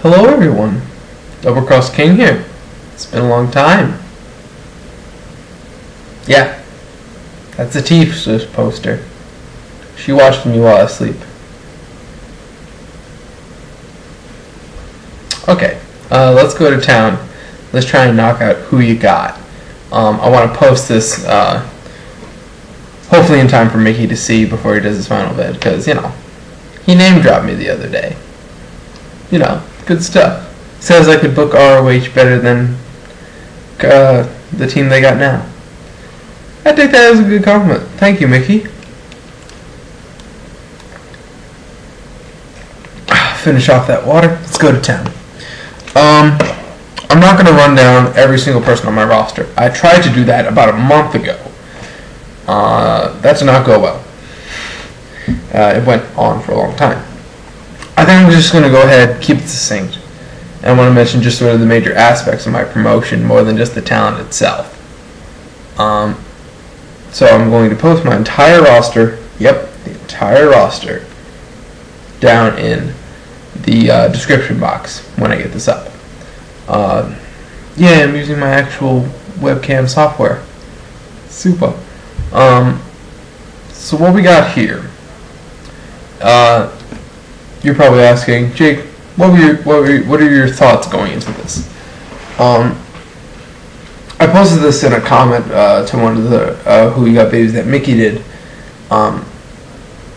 Hello everyone, DoubleCrossKing here. It's been a long time. Yeah, that's the T-Swift poster. She watched me while I sleep. Okay, let's go to town. Let's try and knock out who you got. I want to post this hopefully in time for Mickey to see before he does his final bid, because, you know, he name dropped me the other day. You know, good stuff. Says I could book ROH better than the team they got now. I take that as a good compliment. Thank you, Mickey. Finish off that water. Let's go to town. I'm not going to run down every single person on my roster. I tried to do that about a month ago. That did not go well. It went on for a long time. I think I'm just going to go ahead, keep it succinct. And I want to mention just sort of the major aspects of my promotion more than just the talent itself. So I'm going to post my entire roster, yep, the entire roster, down in the description box when I get this up. Yeah, I'm using my actual webcam software. Super. So what we got here? You're probably asking, Jake, what are your thoughts going into this? I posted this in a comment to one of the Who You Got Babies that Mickey did. My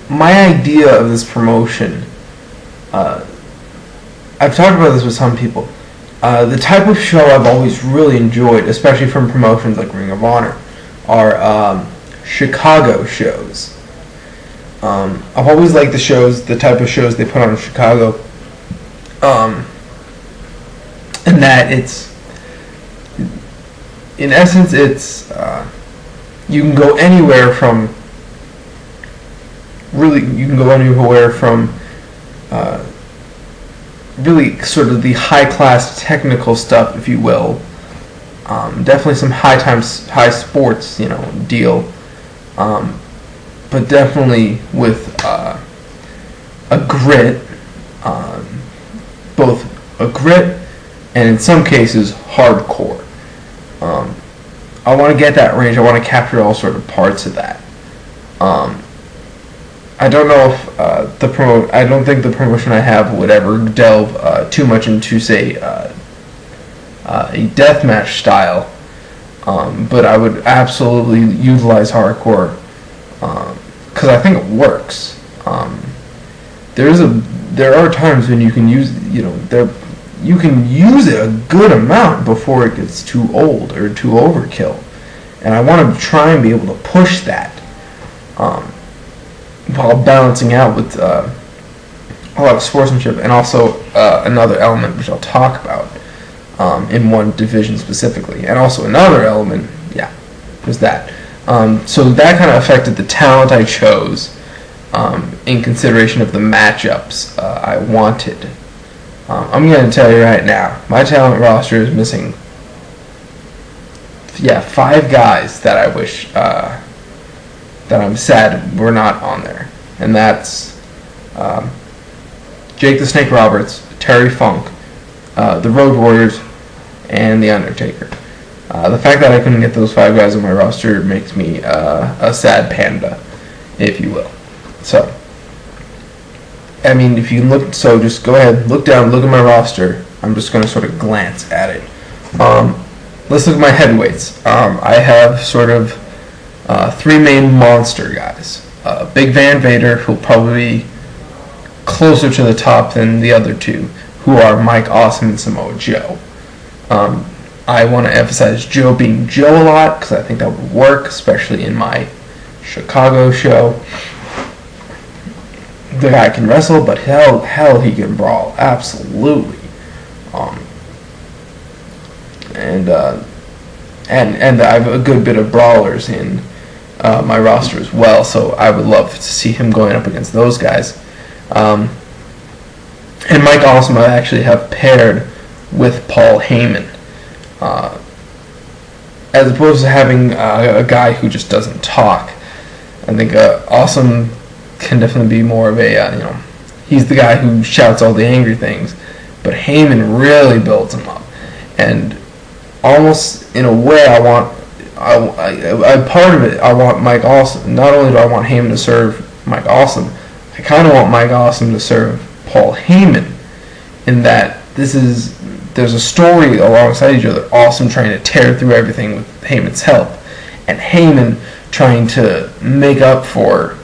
idea of this promotion, I've talked about this with some people. The type of show I've always really enjoyed, especially from promotions like Ring of Honor, are Chicago shows. I've always liked the type of shows they put on in Chicago, and that it's, in essence, it's you can go anywhere from really sort of the high class technical stuff, if you will. Definitely some high sports, you know, deal. But definitely with a grit, both a grit and in some cases hardcore. I want to get that range. I want to capture all sort of parts of that. I don't know if I don't think the promotion I have would ever delve too much into, say, a deathmatch style, but I would absolutely utilize hardcore. Because I think it works. There are times when you can use, you can use it a good amount before it gets too old or too overkill, and I want to try and be able to push that, while balancing out with a lot of sportsmanship, and also another element which I'll talk about in one division specifically, and also another element, yeah, was that. So that kind of affected the talent I chose in consideration of the matchups I wanted. I'm going to tell you right now, my talent roster is missing 5 guys that I wish, that I'm sad were not on there. And that's Jake the Snake Roberts, Terry Funk, the Road Warriors, and The Undertaker. The fact that I couldn't get those 5 guys on my roster makes me a sad panda, if you will. So, I mean, if you look, so just go ahead, look down, look at my roster. I'm just going to sort of glance at it. Let's look at my heavyweights. I have sort of 3 main monster guys. Big Van Vader, who'll probably be closer to the top than the other 2, who are Mike Awesome and Samoa Joe. I want to emphasize Joe being Joe a lot, because I think that would work, especially in my Chicago show. The guy can wrestle, but hell he can brawl, absolutely. And I have a good bit of brawlers in my roster as well, so I would love to see him going up against those guys. And Mike Awesome I actually have paired with Paul Heyman. As opposed to having a guy who just doesn't talk. I think Awesome can definitely be more of a, he's the guy who shouts all the angry things, but Heyman really builds him up, and almost in a way, part of it, I want Mike Awesome. Not only do I want Heyman to serve Mike Awesome, I kind of want Mike Awesome to serve Paul Heyman, in that there's a story alongside each other. Awesome trying to tear through everything with Heyman's help, and Heyman trying to make up for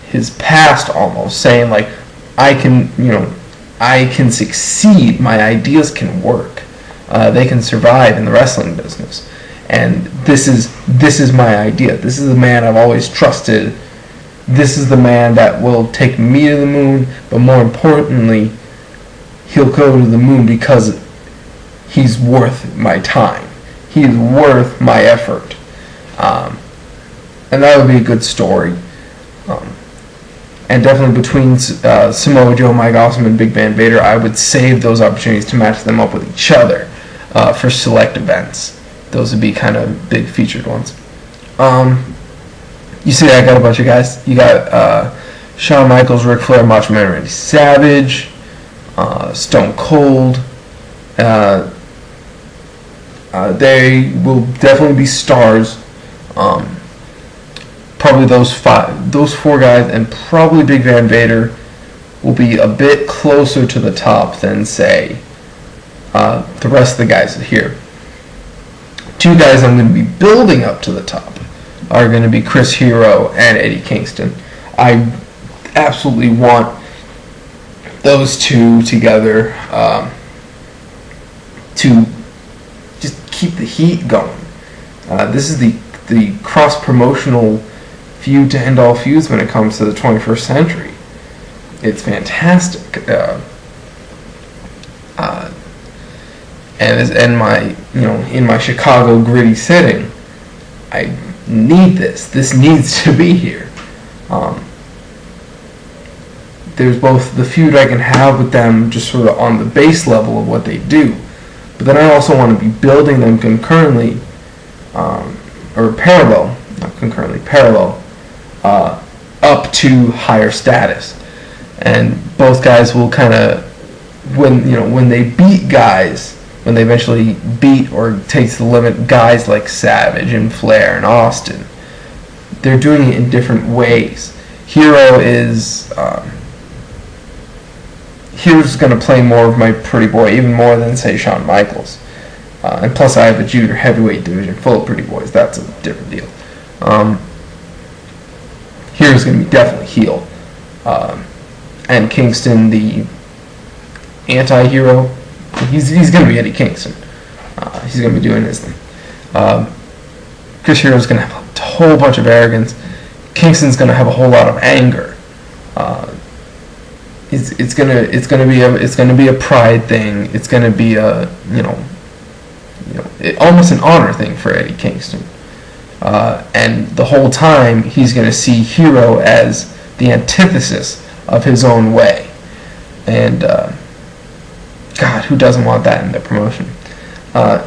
his past, almost saying like, I can succeed. My ideas can work. They can survive in the wrestling business, and this is my idea. This is the man I've always trusted. This is the man that will take me to the moon, but more importantly, he'll go to the moon because he's worth my time. He is worth my effort. And that would be a good story. And definitely between Samoa Joe, Mike Awesome, and Big Van Vader, I would save those opportunities to match them up with each other for select events. Those would be kind of big featured ones. You see, I got a bunch of guys. You got Shawn Michaels, Ric Flair, Macho Man, Randy Savage, Stone Cold. They will definitely be stars. Probably those four guys, and probably Big Van Vader will be a bit closer to the top than, say, the rest of the guys here. Two guys I'm going to be building up to the top are going to be Chris Hero and Eddie Kingston. I absolutely want those two together to just keep the heat going. This is the cross-promotional feud to end all feuds when it comes to the 21st century. It's fantastic. And in my Chicago gritty setting, I need this. This needs to be here. There's both the feud I can have with them just sort of on the base level of what they do, but then I also want to be building them concurrently, or parallel, not concurrently, parallel, up to higher status. And both guys will kind of, when they beat guys, when they eventually beat or take to the limit guys like Savage and Flair and Austin, they're doing it in different ways. Hero's going to play more of my pretty boy, even more than, say, Shawn Michaels. And plus I have a junior heavyweight division full of pretty boys. That's a different deal. Hero's going to be definitely heel. And Kingston, the anti-hero, he's going to be Eddie Kingston. He's going to be doing his thing. Chris Hero's going to have a whole bunch of arrogance. Kingston's going to have a whole lot of anger. It's going to be a pride thing. It's going to be a almost an honor thing for Eddie Kingston. And the whole time he's going to see Hero as the antithesis of his own way. And God, who doesn't want that in their promotion?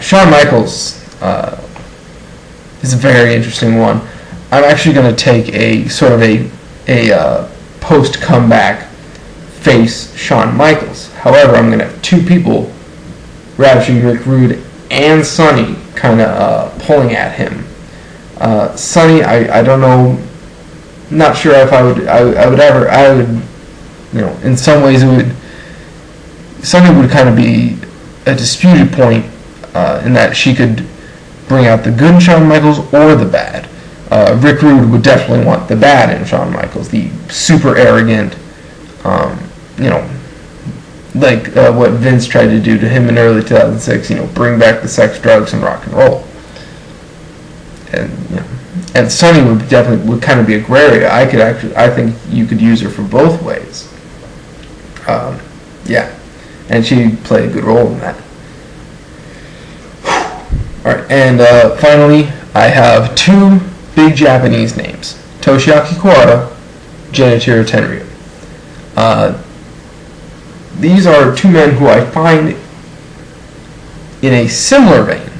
Shawn Michaels is a very interesting one. I'm actually going to take a sort of a post-comeback face Shawn Michaels. However, I'm going to have two people, Ravishing Rick Rude and Sonny, kind of pulling at him. Sonny, I don't know, not sure if I would, in some ways Sonny would kind of be a disputed point in that she could bring out the good in Shawn Michaels or the bad. Rick Rude would definitely want the bad in Shawn Michaels, the super arrogant, like what Vince tried to do to him in early 2006, bring back the sex, drugs, and rock and roll. And Sonny would kind of be a gray area. I think you could use her for both ways. Yeah, and she'd play a good role in that. All right, and finally, I have two big Japanese names: Toshiaki Kawada, Genichiro Tenryu. These are two men who I find in a similar vein,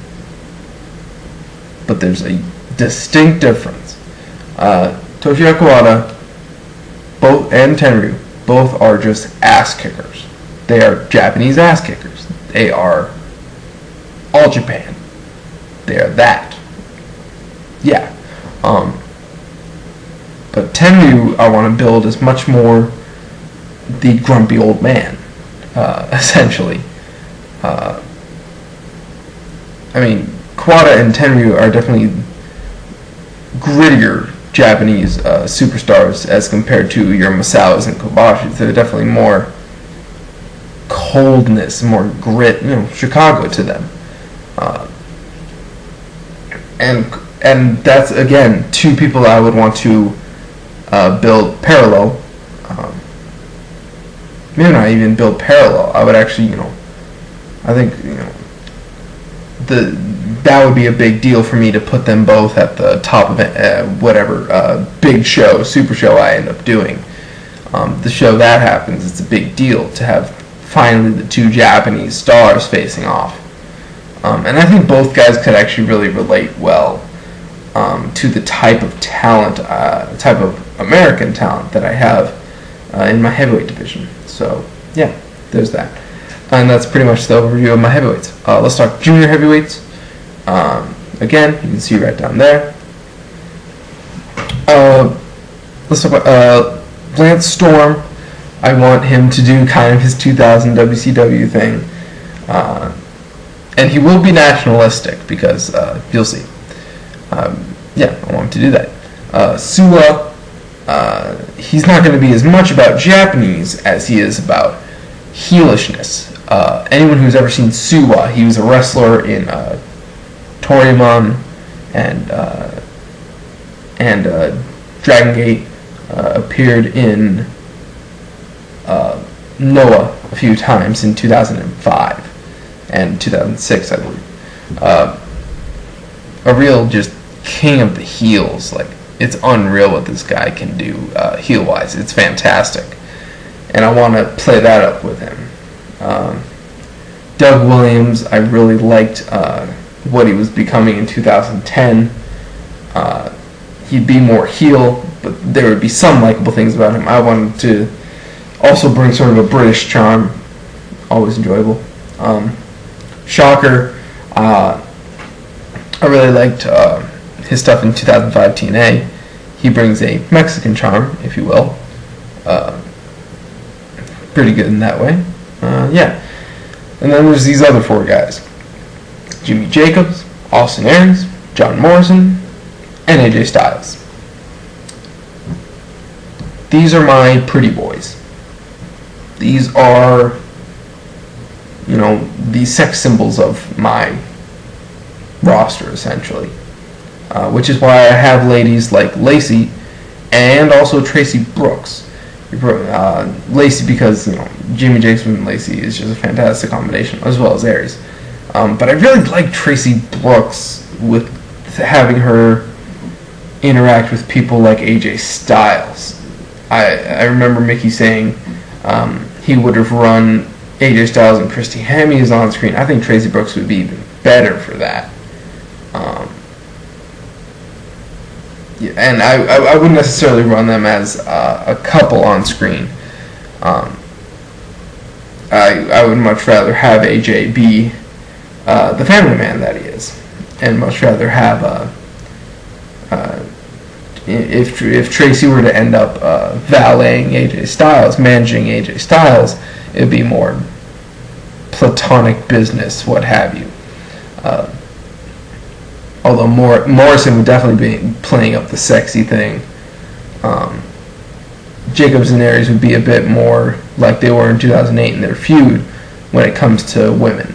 but there's a distinct difference. Toshiaki Kawada and Tenryu both are just ass kickers. They are Japanese ass kickers. They are All Japan. They are that. Yeah. But Tenryu, I want to build as much more the grumpy old man, essentially. I mean, Kawada and Tenryu are definitely grittier Japanese superstars as compared to your Masawas and Kobashis. They're definitely more coldness, more grit, Chicago to them. And that's, again, two people I would want to build parallel. Maybe not even build parallel. I would actually, I think, that would be a big deal for me to put them both at the top of whatever big show, super show I end up doing. The show that happens, it's a big deal to have finally the two Japanese stars facing off. And I think both guys could actually really relate well to the type of talent, type of American talent that I have in my heavyweight division. So, yeah, there's that. And that's pretty much the overview of my heavyweights. Let's talk junior heavyweights. Again, you can see right down there. Let's talk about Lance Storm. I want him to do kind of his 2000 WCW thing. And he will be nationalistic because you'll see. Yeah, I want him to do that. SUWA, he's not going to be as much about Japanese as he is about heelishness. Anyone who's ever seen SUWA, he was a wrestler in Toryumon and Dragon Gate, appeared in Noah a few times in 2005 and 2006, I believe. A real just king of the heels. Like, it's unreal what this guy can do heel-wise. It's fantastic. And I want to play that up with him. Doug Williams, I really liked what he was becoming in 2010. He'd be more heel, but there would be some likable things about him. I wanted to also bring sort of a British charm. Always enjoyable. Shocker, I really liked his stuff in 2005 TNA. He brings a Mexican charm, if you will. Pretty good in that way. Yeah. And then there's these other four guys. Jimmy Jacobs, Austin Aries, John Morrison, and AJ Styles. These are my pretty boys. These are, the sex symbols of my roster, essentially. Which is why I have ladies like Lacey and also Tracy Brooks. Lacey because, Jimmy Jacobs and Lacey is just a fantastic combination, as well as Aries. But I really like Tracy Brooks with having her interact with people like AJ Styles. I remember Mickey saying he would have run AJ Styles and Christy Hemme on screen. I think Tracy Brooks would be even better for that. Yeah, and I wouldn't necessarily run them as a couple on screen. I would much rather have AJ be the family man that he is, and much rather have if Tracy were to end up valeting AJ Styles, managing AJ Styles, it would be more platonic business, what have you. Although Morrison would definitely be playing up the sexy thing. Jacobs and Aries would be a bit more like they were in 2008 in their feud when it comes to women.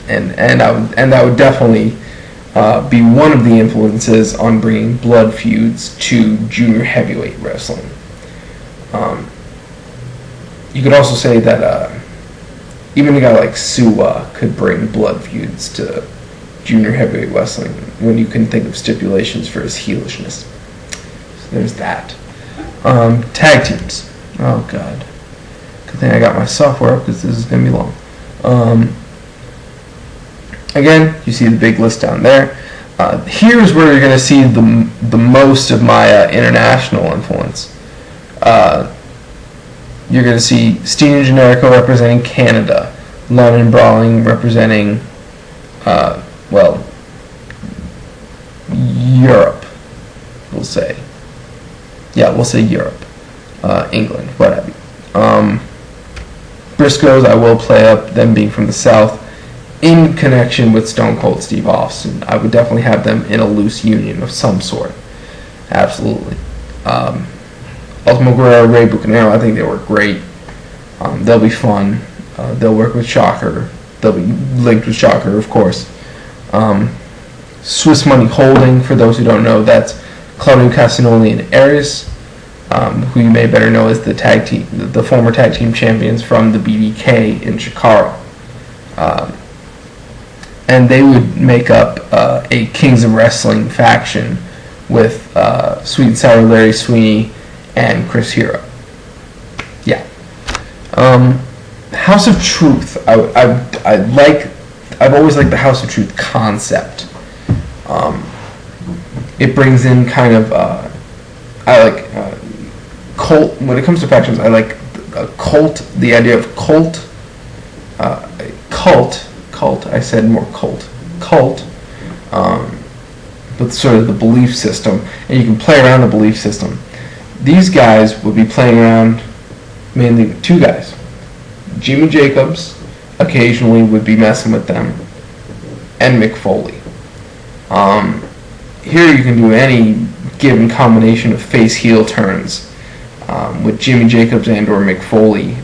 And that would definitely be one of the influences on bringing blood feuds to junior heavyweight wrestling. You could also say that even a guy like SUWA could bring blood feuds to junior heavyweight wrestling when you can think of stipulations for his heelishness. So there's that. Tag teams. Oh god. Good thing I got my software up because this is going to be long. Again, you see the big list down there. Here's where you're going to see the most of my international influence. You're going to see Steen and Generico representing Canada, London Brawling representing, well, Europe, we'll say. Yeah, we'll say Europe, England, whatever. Briscoes, I will play up them being from the South in connection with Stone Cold Steve Austin. I would definitely have them in a loose union of some sort. Absolutely. Ultimo, Guerrero, Ray, Bucanero, I think they work great. They'll be fun. They'll work with Shocker. They'll be linked with Shocker, of course. Swiss Money Holding, for those who don't know, that's Claudio Castagnoli and Aries, who you may better know as the former tag team champions from the BDK in Chicago. And they would make up a Kings of Wrestling faction with Sweet and Sour Larry Sweeney and Chris Hero. Yeah. House of Truth. I've always liked the House of Truth concept. It brings in kind of I like cult. When it comes to factions, I like a cult. The idea of cult. Cult. I said more cult. But sort of the belief system, and you can play around the belief system. These guys would be playing around mainly with two guys. Jimmy Jacobs occasionally would be messing with them, and Mick Foley. Here you can do any given combination of face-heel turns with Jimmy Jacobs and or Mick Foley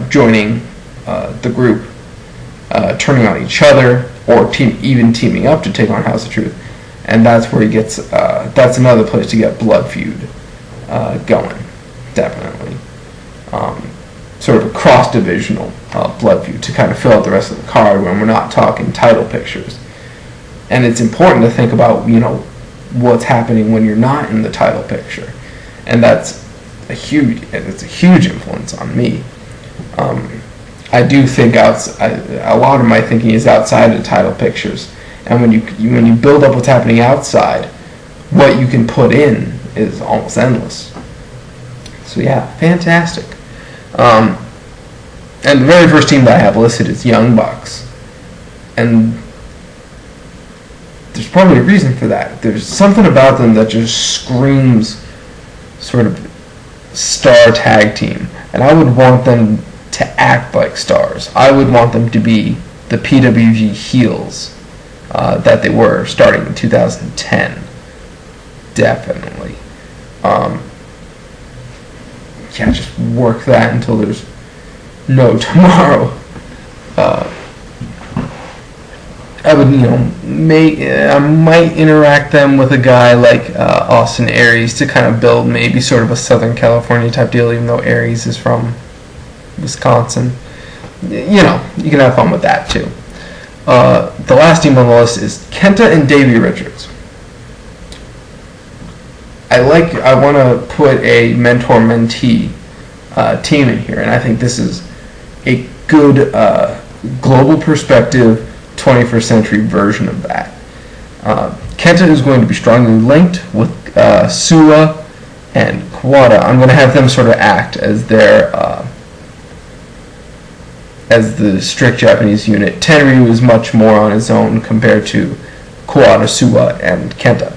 joining the group, turning on each other, or even teaming up to take on House of Truth. And that's where he gets, that's another place to get Blood Feud going, definitely. Sort of a cross-divisional Blood Feud to kind of fill out the rest of the card when we're not talking title pictures. And it's important to think about, what's happening when you're not in the title picture. And it's a huge influence on me. I do think a lot of my thinking is outside of title pictures. And when you build up what's happening outside, what you can put in is almost endless. So yeah, fantastic. And the very first team that I have listed is Young Bucks. And there's probably a reason for that. There's something about them that just screams sort of star tag team. And I would want them to act like stars. I would want them to be the PWG heels that they were starting in 2010. Definitely. Yeah, just work that until there's no tomorrow. I would, I might interact them with a guy like Austin Aries to kind of build maybe sort of a Southern California type deal, even though Aries is from Wisconsin. You can have fun with that too. The last team on the list is KENTA and Davey Richards. I want to put a mentor-mentee team in here, and I think this is a good global perspective 21st century version of that. KENTA is going to be strongly linked with SUWA and Kawada. I'm going to have them sort of act as their as the strict Japanese unit. Tenryu is much more on his own compared to Kawada, SUWA, and KENTA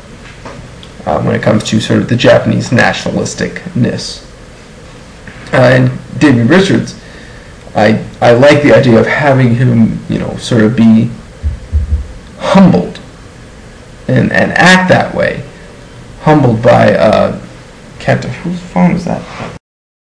when it comes to sort of the Japanese nationalisticness. And Davey Richards, I like the idea of having him, sort of be humbled and act that way. Humbled by KENTA. Whose phone is that?